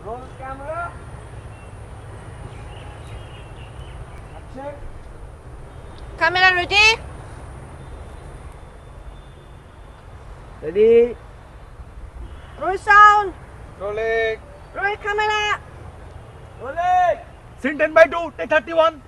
Roll camera. Action. Camera ready? Ready. Roll sound. Rolling. Roll camera. Rolling. Scene 10/2. Take 31.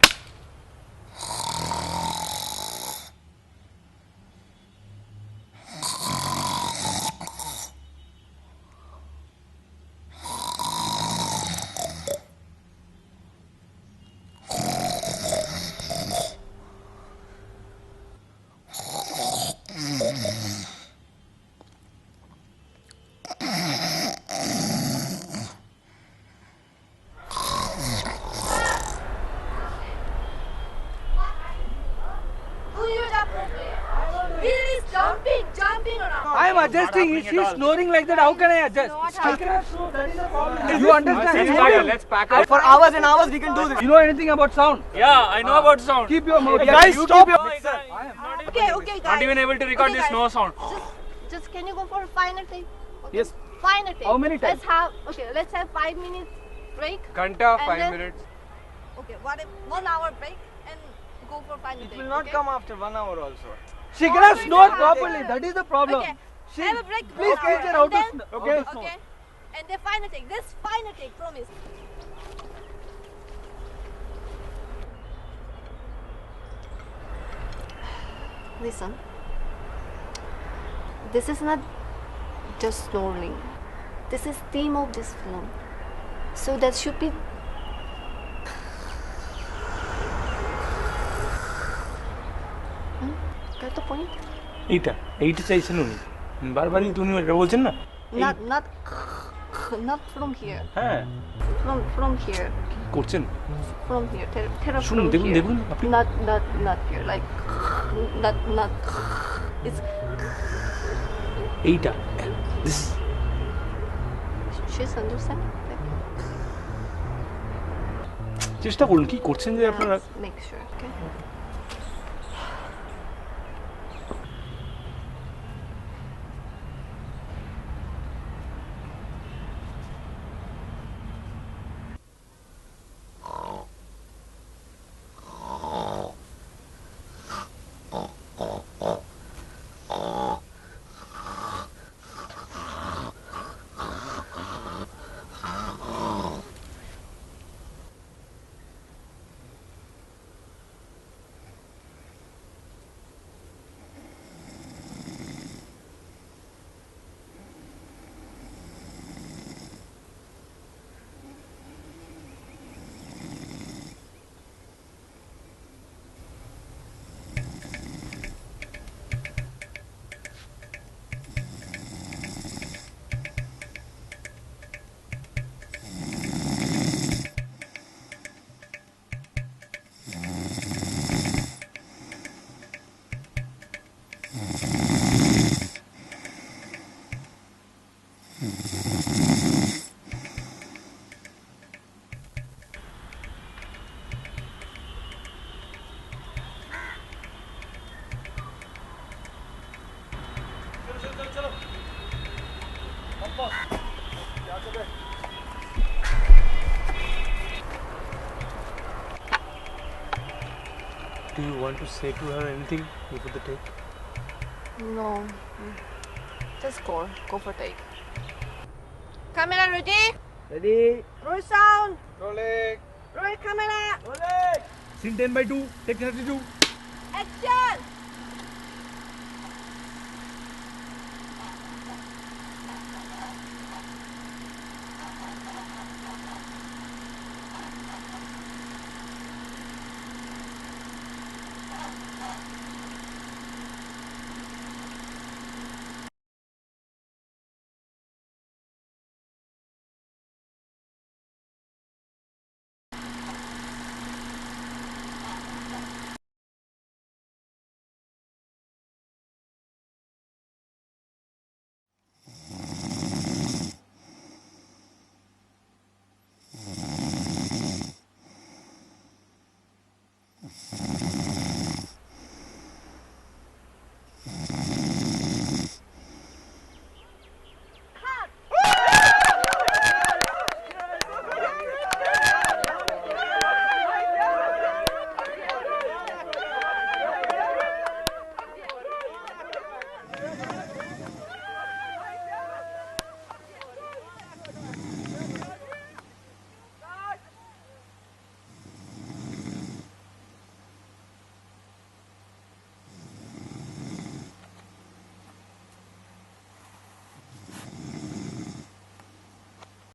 I am adjusting. If she's snoring like that, how can I adjust? I cannot snore. That is the problem. You understand? Let's pack up. For hours and hours we can do this. You know anything about sound? Yeah, I know about sound. Keep your mouth. Guys, stop your mixer. Okay, guys. Not even able to record this no sound. Just can you go for a final take? Okay. Yes. Final take. How many times? Let's have 5 minutes break. Kanta, And 5 then- minutes. Okay, 1 hour break and go for final take. It will not okay? come after 1 hour also. She cannot snore properly. That is the problem. Okay. She, Have a break. please 1 teach hour, her how and to then- snore. Okay. Okay. And then final take. This final take, promise. Listen. This is not just snoring. This is theme of this film. So that should be. Got the point? এইটা চাইছেন উনি বারবারই তো উনি এটা বলছেন না Not from here. হ্যাঁ From here. করছেন From here. Terra শুনুন from দেখুন here. দেখুন আপনি Not here. Like not. It's. এইটা this She's understanding. Like, চেষ্টা করুন কি করছেন যে আপনারা make sure. Okay. Do you want to say to her anything before the take? No. Just go. Go for take. Camera ready? Ready. Roll sound. Rolling. Roll camera. Rolling. Scene 10/2. Take 32. Action.